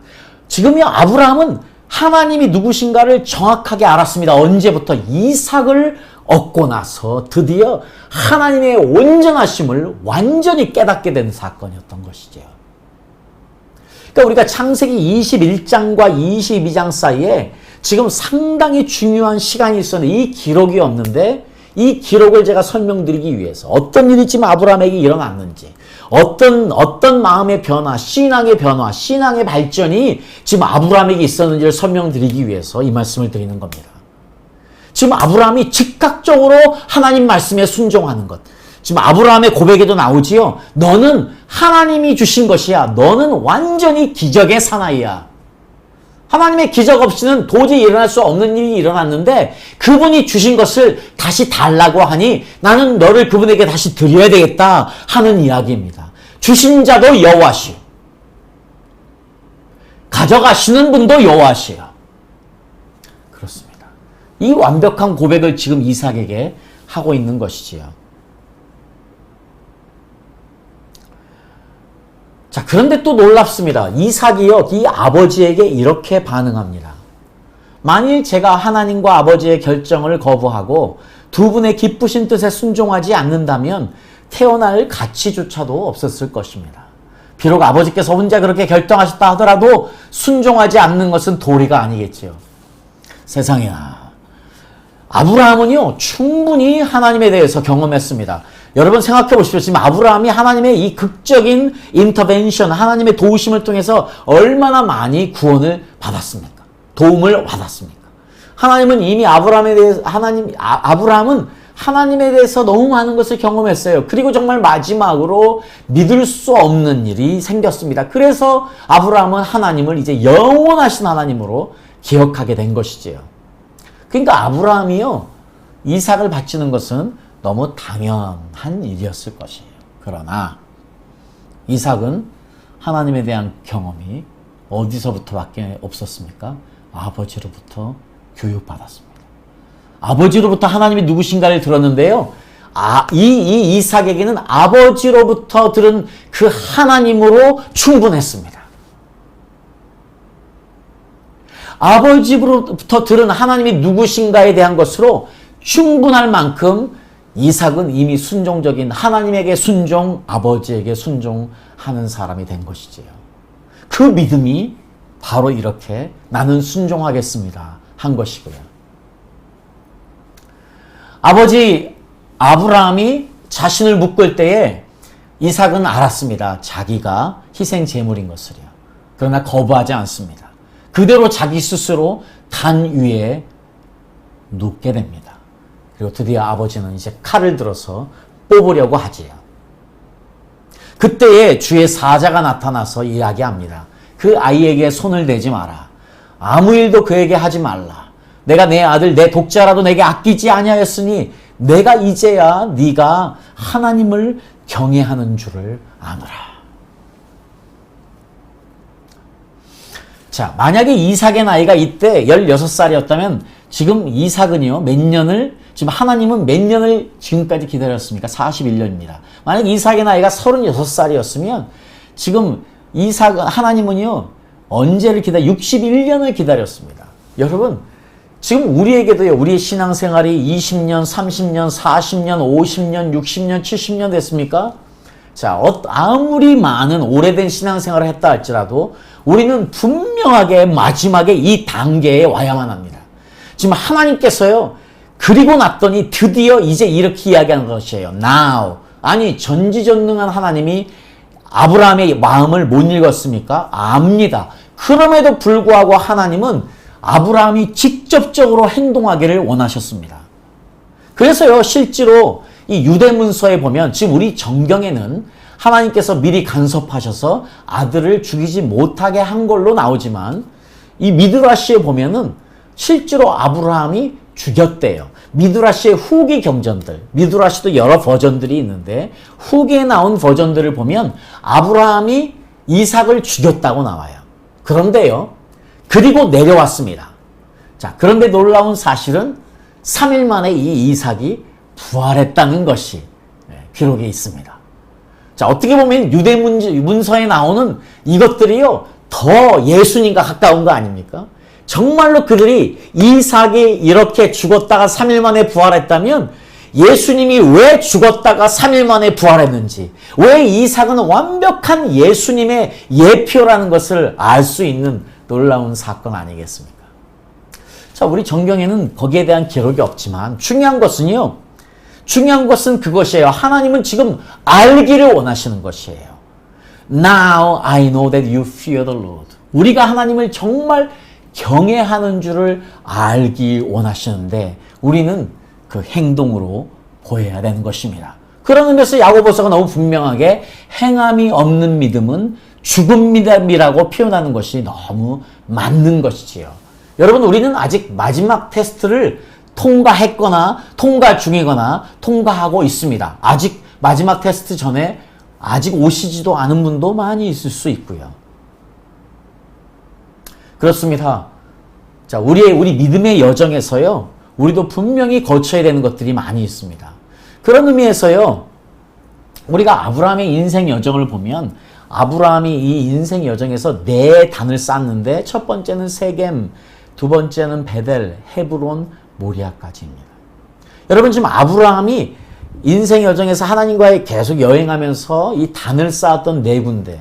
지금요, 아브라함은 하나님이 누구신가를 정확하게 알았습니다. 언제부터? 이삭을 얻고 나서 드디어 하나님의 온전하심을 완전히 깨닫게 된 사건이었던 것이죠. 그러니까 우리가 창세기 21장과 22장 사이에 지금 상당히 중요한 시간이 있었는데 이 기록이 없는데, 이 기록을 제가 설명드리기 위해서 어떤 일이 지금 아브라함에게 일어났는지, 어떤 마음의 변화, 신앙의 변화, 신앙의 발전이 지금 아브라함에게 있었는지를 설명드리기 위해서 이 말씀을 드리는 겁니다. 지금 아브라함이 즉각적으로 하나님 말씀에 순종하는 것. 지금 아브라함의 고백에도 나오지요. 너는 하나님이 주신 것이야. 너는 완전히 기적의 사나이야. 하나님의 기적 없이는 도저히 일어날 수 없는 일이 일어났는데 그분이 주신 것을 다시 달라고 하니 나는 너를 그분에게 다시 드려야 되겠다 하는 이야기입니다. 주신 자도 여호와시요, 가져가시는 분도 여호와시요. 그렇습니다. 이 완벽한 고백을 지금 이삭에게 하고 있는 것이지요. 자, 그런데 또 놀랍습니다. 이삭이요, 이 아버지에게 이렇게 반응합니다. 만일 제가 하나님과 아버지의 결정을 거부하고 두 분의 기쁘신 뜻에 순종하지 않는다면 태어날 가치조차도 없었을 것입니다. 비록 아버지께서 혼자 그렇게 결정하셨다 하더라도 순종하지 않는 것은 도리가 아니겠지요. 세상에나. 아브라함은요, 충분히 하나님에 대해서 경험했습니다. 여러분 생각해 보십시오. 지금 아브라함이 하나님의 이 극적인 인터벤션, 하나님의 도우심을 통해서 얼마나 많이 구원을 받았습니까? 도움을 받았습니까? 하나님은 이미 아브라함에 대해서, 아브라함은 하나님에 대해서 너무 많은 것을 경험했어요. 그리고 정말 마지막으로 믿을 수 없는 일이 생겼습니다. 그래서 아브라함은 하나님을 이제 영원하신 하나님으로 기억하게 된 것이지요. 그러니까 아브라함이요, 이삭을 바치는 것은 너무 당연한 일이었을 것이에요. 그러나 이삭은 하나님에 대한 경험이 어디서부터밖에 없었습니까? 아버지로부터 교육받았습니다. 아버지로부터 하나님이 누구신가를 들었는데요. 이 이삭에게는 아버지로부터 들은 그 하나님으로 충분했습니다. 아버지로부터 들은 하나님이 누구신가에 대한 것으로 충분할 만큼 이삭은 이미 순종적인 하나님에게 순종, 아버지에게 순종하는 사람이 된 것이지요. 그 믿음이 바로 이렇게 나는 순종하겠습니다 한 것이고요. 아버지 아브라함이 자신을 묶을 때에 이삭은 알았습니다. 자기가 희생 제물인 것을요. 그러나 거부하지 않습니다. 그대로 자기 스스로 단 위에 눕게 됩니다. 그리고 드디어 아버지는 이제 칼을 들어서 뽑으려고 하지요. 그때에 주의 사자가 나타나서 이야기합니다. 그 아이에게 손을 대지 마라. 아무 일도 그에게 하지 말라. 내가 내 아들 내 독자라도 내게 아끼지 아니하였으니 내가 이제야 네가 하나님을 경외하는 줄을 아노라. 자, 만약에 이삭의 나이가 이때 16살이었다면 지금 이삭은요, 지금 하나님은 몇 년을 지금까지 기다렸습니까? 41년입니다. 만약 이삭의 나이가 36살이었으면 지금 하나님은요, 언제를 61년을 기다렸습니다. 여러분, 지금 우리에게도요, 우리의 신앙생활이 20년, 30년, 40년, 50년, 60년, 70년 됐습니까? 자, 아무리 많은 오래된 신앙생활을 했다 할지라도 우리는 분명하게 마지막에 이 단계에 와야만 합니다. 지금 하나님께서요, 그리고 났더니 드디어 이제 이렇게 이야기하는 것이에요. Now. 아니, 전지전능한 하나님이 아브라함의 마음을 못 읽었습니까? 압니다. 그럼에도 불구하고 하나님은 아브라함이 직접적으로 행동하기를 원하셨습니다. 그래서요, 실제로 이 유대문서에 보면 지금 우리 정경에는 하나님께서 미리 간섭하셔서 아들을 죽이지 못하게 한 걸로 나오지만 이 미드라시에 보면은 실제로 아브라함이 죽였대요. 미드라시의 후기 경전들, 미드라시도 여러 버전들이 있는데 후기에 나온 버전들을 보면 아브라함이 이삭을 죽였다고 나와요. 그런데요, 그리고 내려왔습니다. 자, 그런데 놀라운 사실은 3일 만에 이 이삭이 부활했다는 것이 기록에 있습니다. 자, 어떻게 보면 유대 문서에 나오는 이것들이요, 더 예수님과 가까운 거 아닙니까? 정말로 그들이 이삭이 이렇게 죽었다가 3일 만에 부활했다면 예수님이 왜 죽었다가 3일 만에 부활했는지, 왜 이삭은 완벽한 예수님의 예표라는 것을 알 수 있는 놀라운 사건 아니겠습니까? 자, 우리 정경에는 거기에 대한 기록이 없지만 중요한 것은 그것이에요. 하나님은 지금 알기를 원하시는 것이에요. Now I know that you fear the Lord. 우리가 하나님을 정말 경외하는 줄을 알기 원하시는데 우리는 그 행동으로 보여야 되는 것입니다. 그런 의미에서 야고보서가 너무 분명하게 행함이 없는 믿음은 죽은 믿음이라고 표현하는 것이 너무 맞는 것이지요. 여러분, 우리는 아직 마지막 테스트를 통과했거나 통과 중이거나 통과하고 있습니다. 아직 마지막 테스트 전에 아직 오시지도 않은 분도 많이 있을 수 있고요. 그렇습니다. 자, 우리 믿음의 여정에서요, 우리도 분명히 거쳐야 되는 것들이 많이 있습니다. 그런 의미에서요, 우리가 아브라함의 인생 여정을 보면 아브라함이 이 인생 여정에서 네 단을 쌓는데 첫 번째는 세겜, 두 번째는 베델, 헤브론, 모리아까지입니다. 여러분 지금 아브라함이 인생 여정에서 하나님과의 계속 여행하면서 이 단을 쌓았던 네 군데,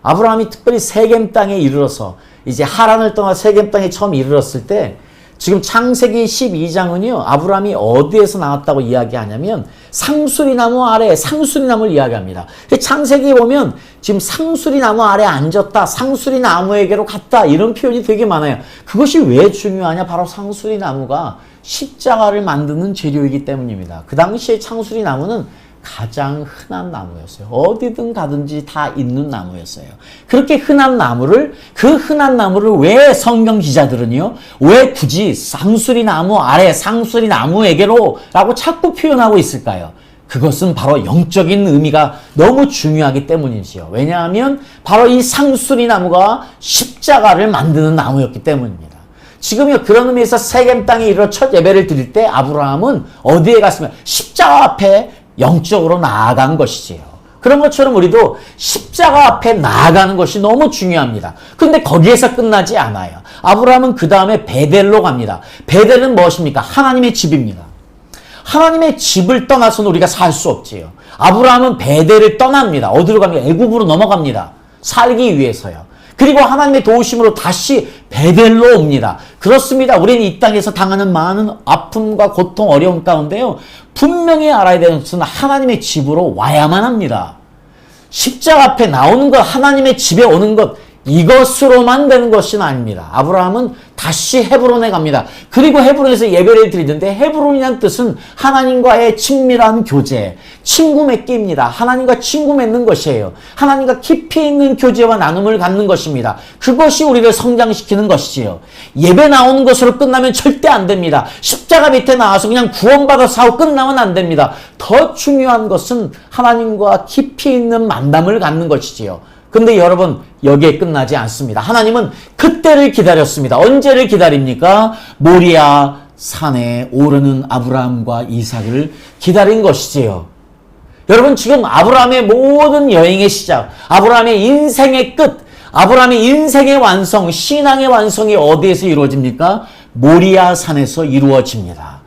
아브라함이 특별히 세겜 땅에 이르러서 이제 하란을 떠나 세겜 땅에 처음 이르렀을 때 지금 창세기 12장은요 아브라함이 어디에서 나왔다고 이야기하냐면 상수리나무 아래 상수리나무를 이야기합니다. 창세기에 보면 지금 상수리나무 아래 앉았다, 상수리나무에게로 갔다, 이런 표현이 되게 많아요. 그것이 왜 중요하냐? 바로 상수리나무가 십자가를 만드는 재료이기 때문입니다. 그 당시에 창수리나무는 가장 흔한 나무였어요. 어디든 가든지 다 있는 나무였어요. 그렇게 흔한 나무를, 그 흔한 나무를 왜 성경 기자들은요, 왜 굳이 상수리나무 아래 상수리나무에게로 라고 자꾸 표현하고 있을까요? 그것은 바로 영적인 의미가 너무 중요하기 때문이지요. 왜냐하면 바로 이 상수리나무가 십자가를 만드는 나무였기 때문입니다. 지금요 그런 의미에서 세겜 땅에 이르러 첫 예배를 드릴 때 아브라함은 어디에 갔으면 십자가 앞에 영적으로 나아간 것이지요. 그런 것처럼 우리도 십자가 앞에 나아가는 것이 너무 중요합니다. 그런데 거기에서 끝나지 않아요. 아브라함은 그 다음에 베델로 갑니다. 베델은 무엇입니까? 하나님의 집입니다. 하나님의 집을 떠나서는 우리가 살 수 없지요. 아브라함은 베델을 떠납니다. 어디로 갑니까? 애굽으로 넘어갑니다. 살기 위해서요. 그리고 하나님의 도우심으로 다시 베델로 옵니다. 그렇습니다. 우리는 이 땅에서 당하는 많은 아픔과 고통, 어려움 가운데요, 분명히 알아야 되는 것은 하나님의 집으로 와야만 합니다. 십자가 앞에 나오는 것, 하나님의 집에 오는 것, 이것으로만 되는 것은 아닙니다. 아브라함은 다시 헤브론에 갑니다. 그리고 헤브론에서 예배를 드리는데, 헤브론이라는 뜻은 하나님과의 친밀한 교제, 친구 맺기입니다. 하나님과 친구 맺는 것이에요. 하나님과 깊이 있는 교제와 나눔을 갖는 것입니다. 그것이 우리를 성장시키는 것이지요. 예배 나오는 것으로 끝나면 절대 안 됩니다. 십자가 밑에 나와서 그냥 구원받아서 하고 끝나면 안 됩니다. 더 중요한 것은 하나님과 깊이 있는 만남을 갖는 것이지요. 근데 여러분, 여기에 끝나지 않습니다. 하나님은 그때를 기다렸습니다. 언제를 기다립니까? 모리아 산에 오르는 아브라함과 이삭을 기다린 것이지요. 여러분, 지금 아브라함의 모든 여행의 시작, 아브라함의 인생의 끝, 아브라함의 인생의 완성, 신앙의 완성이 어디에서 이루어집니까? 모리아 산에서 이루어집니다.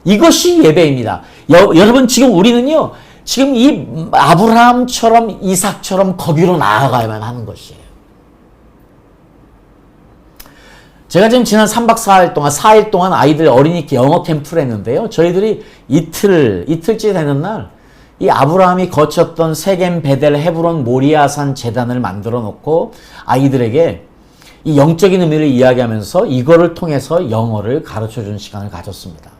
이것이 예배입니다. 여러분, 지금 우리는요, 지금 이 아브라함처럼 이삭처럼 거기로 나아가야만 하는 것이에요. 제가 지금 지난 3박 4일 동안 아이들 어린이 영어 캠프를 했는데요. 저희들이 이틀째 되는 날, 이 아브라함이 거쳤던 세겜, 베델, 헤브론, 모리아산 제단을 만들어 놓고 아이들에게 이 영적인 의미를 이야기하면서 이거를 통해서 영어를 가르쳐 주는 시간을 가졌습니다.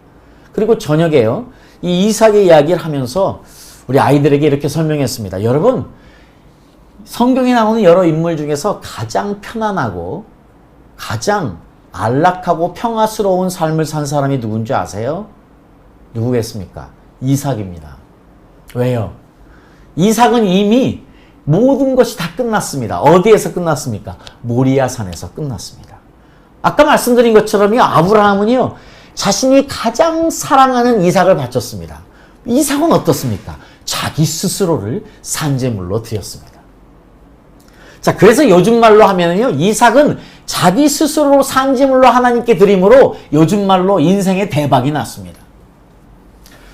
그리고 저녁에요, 이 이삭의 이야기를 하면서 우리 아이들에게 이렇게 설명했습니다. 여러분, 성경에 나오는 여러 인물 중에서 가장 편안하고 가장 안락하고 평화스러운 삶을 산 사람이 누군지 아세요? 누구겠습니까? 이삭입니다. 왜요? 이삭은 이미 모든 것이 다 끝났습니다. 어디에서 끝났습니까? 모리아산에서 끝났습니다. 아까 말씀드린 것처럼요, 아브라함은요, 자신이 가장 사랑하는 이삭을 바쳤습니다. 이삭은 어떻습니까? 자기 스스로를 산제물로 드렸습니다. 자, 그래서 요즘 말로 하면은요, 이삭은 자기 스스로 산제물로 하나님께 드림으로 요즘 말로 인생의 대박이 났습니다.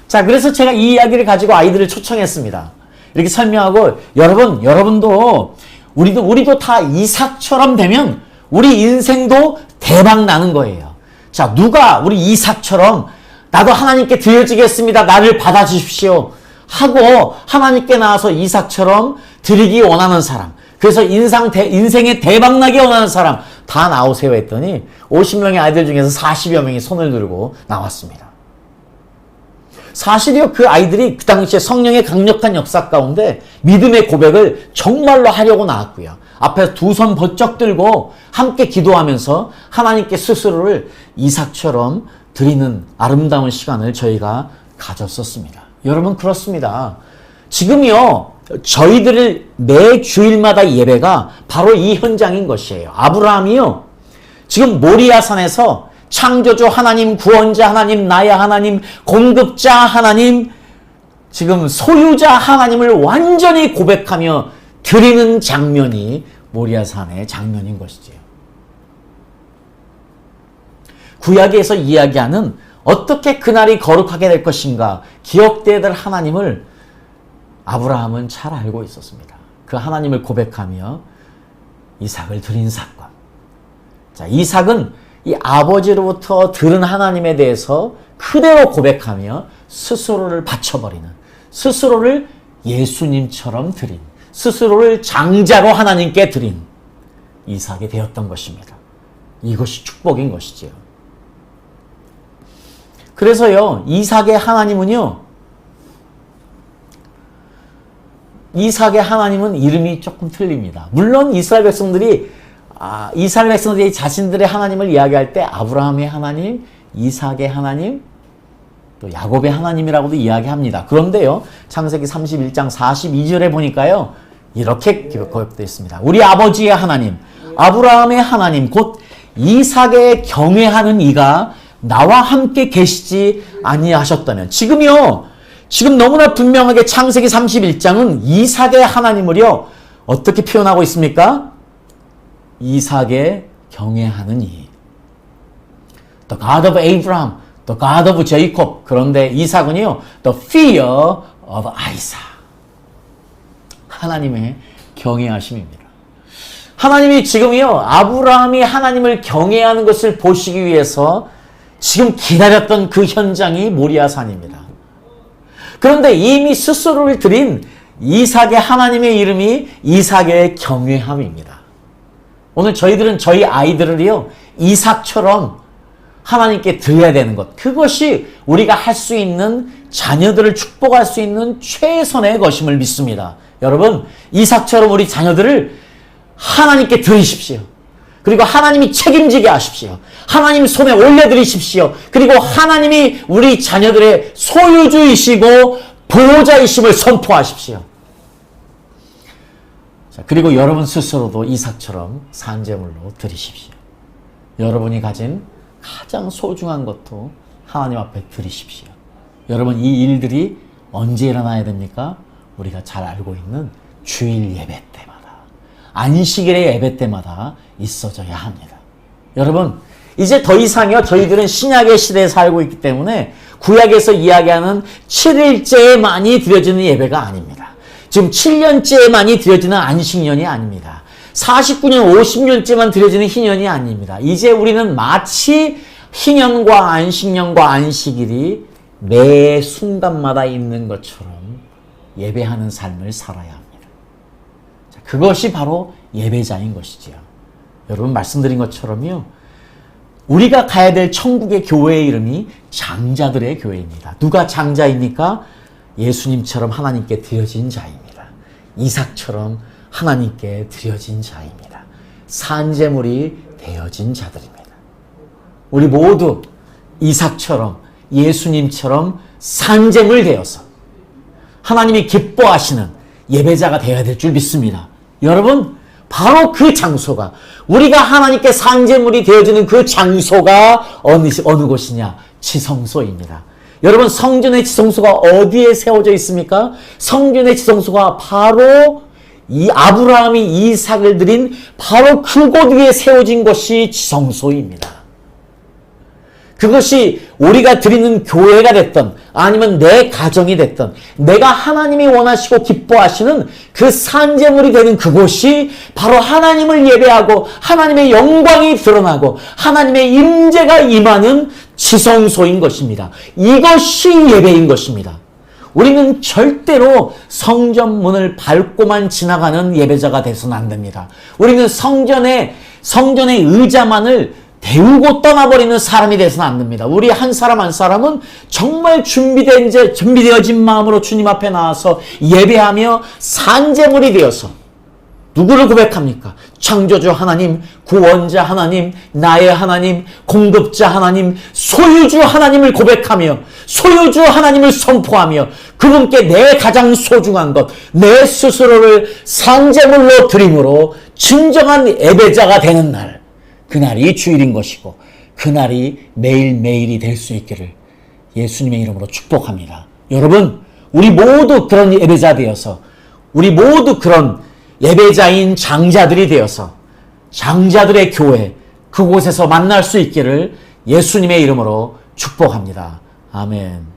자, 그래서 제가 이 이야기를 가지고 아이들을 초청했습니다. 이렇게 설명하고, 여러분도, 우리도 다 이삭처럼 되면 우리 인생도 대박 나는 거예요. 자, 누가 우리 이삭처럼 나도 하나님께 드려지겠습니다, 나를 받아주십시오 하고 하나님께 나와서 이삭처럼 드리기 원하는 사람, 그래서 인생에 대박나게 원하는 사람 다 나오세요 했더니 50명의 아이들 중에서 40여 명이 손을 들고 나왔습니다. 사실이요, 그 아이들이 그 당시에 성령의 강력한 역사 가운데 믿음의 고백을 정말로 하려고 나왔고요. 앞에서 두 손 번쩍 들고 함께 기도하면서 하나님께 스스로를 이삭처럼 드리는 아름다운 시간을 저희가 가졌었습니다. 여러분, 그렇습니다. 지금요, 저희들을 매 주일마다 예배가 바로 이 현장인 것이에요. 아브라함이요, 지금 모리아산에서 창조주 하나님, 구원자 하나님, 나의 하나님, 공급자 하나님, 지금 소유자 하나님을 완전히 고백하며 드리는 장면이 모리아산의 장면인 것이지요. 구약에서 이야기하는 어떻게 그날이 거룩하게 될 것인가 기억되어야 될 하나님을 아브라함은 잘 알고 있었습니다. 그 하나님을 고백하며 이삭을 드린 사건. 자, 이삭은 이 아버지로부터 들은 하나님에 대해서 그대로 고백하며 스스로를 바쳐버리는, 스스로를 예수님처럼 드린, 스스로를 장자로 하나님께 드린 이삭이 되었던 것입니다. 이것이 축복인 것이지요. 그래서요, 이삭의 하나님은요, 이삭의 하나님은 이름이 조금 틀립니다. 물론 이스라엘 백성들이 자신들의 하나님을 이야기할 때 아브라함의 하나님, 이삭의 하나님, 또 야곱의 하나님이라고도 이야기합니다. 그런데요, 창세기 31장 42절에 보니까요, 이렇게 고백되어 있습니다. 우리 아버지의 하나님, 아브라함의 하나님, 곧 이삭에 경외하는 이가 나와 함께 계시지 아니하셨다면. 지금 너무나 분명하게 창세기 31장은 이삭의 하나님을요, 어떻게 표현하고 있습니까? 이삭에 경외하는 이. The God of Abraham, the God of Jacob. 그런데 이삭은요, the fear of Isaac. 하나님의 경외하심입니다. 하나님이 지금요, 아브라함이 하나님을 경외하는 것을 보시기 위해서 지금 기다렸던 그 현장이 모리아산입니다. 그런데 이미 스스로를 드린 이삭의 하나님의 이름이 이삭의 경외함입니다. 오늘 저희들은 저희 아이들을요, 이삭처럼 하나님께 드려야 되는 것. 그것이 우리가 할 수 있는, 자녀들을 축복할 수 있는 최선의 것임을 믿습니다. 여러분, 이삭처럼 우리 자녀들을 하나님께 드리십시오. 그리고 하나님이 책임지게 하십시오. 하나님 손에 올려드리십시오. 그리고 하나님이 우리 자녀들의 소유주이시고 보호자이심을 선포하십시오. 자, 그리고 여러분 스스로도 이삭처럼 산제물로 드리십시오. 여러분이 가진 가장 소중한 것도 하나님 앞에 드리십시오. 여러분, 이 일들이 언제 일어나야 됩니까? 우리가 잘 알고 있는 주일 예배 때마다, 안식일의 예배 때마다 있어져야 합니다. 여러분, 이제 더 이상요, 저희들은 신약의 시대에 살고 있기 때문에 구약에서 이야기하는 7일째에 많이 드려지는 예배가 아닙니다. 지금 7년째에 많이 드려지는 안식년이 아닙니다. 49년, 50년째만 드려지는 희년이 아닙니다. 이제 우리는 마치 희년과 안식년과 안식일이 매 순간마다 있는 것처럼 예배하는 삶을 살아야 합니다. 자, 그것이 바로 예배자인 것이지요. 여러분, 말씀드린 것처럼요, 우리가 가야 될 천국의 교회의 이름이 장자들의 교회입니다. 누가 장자입니까? 예수님처럼 하나님께 드려진 자입니다. 이삭처럼 하나님께 드려진 자입니다. 산제물이 되어진 자들입니다. 우리 모두 이삭처럼, 예수님처럼 산제물 되어서 하나님이 기뻐하시는 예배자가 되어야 될 줄 믿습니다. 여러분, 바로 그 장소가, 우리가 하나님께 산제물이 되어지는 그 장소가 어느 곳이냐? 지성소입니다. 여러분, 성전의 지성소가 어디에 세워져 있습니까? 성전의 지성소가 바로 이 아브라함이 이삭을 드린 바로 그곳 위에 세워진 것이 지성소입니다. 그것이 우리가 드리는 교회가 됐던, 아니면 내 가정이 됐던, 내가 하나님이 원하시고 기뻐하시는 그 산제물이 되는 그곳이 바로 하나님을 예배하고 하나님의 영광이 드러나고 하나님의 임재가 임하는 지성소인 것입니다. 이것이 예배인 것입니다. 우리는 절대로 성전문을 밟고만 지나가는 예배자가 돼서는 안 됩니다. 우리는 성전의 의자만을 데우고 떠나버리는 사람이 돼서는 안 됩니다. 우리 한 사람 한 사람은 정말 준비되어진 마음으로 주님 앞에 나와서 예배하며 산제물이 되어서 누구를 고백합니까? 창조주 하나님, 구원자 하나님, 나의 하나님, 공급자 하나님, 소유주 하나님을 고백하며 소유주 하나님을 선포하며 그분께 내 가장 소중한 것, 내 스스로를 산제물로 드림으로 진정한 예배자가 되는 날, 그날이 주일인 것이고 그날이 매일매일이 될 수 있기를 예수님의 이름으로 축복합니다. 여러분, 우리 모두 그런 예배자 되어서, 우리 모두 그런 예배자인 장자들이 되어서 장자들의 교회, 그곳에서 만날 수 있기를 예수님의 이름으로 축복합니다. 아멘.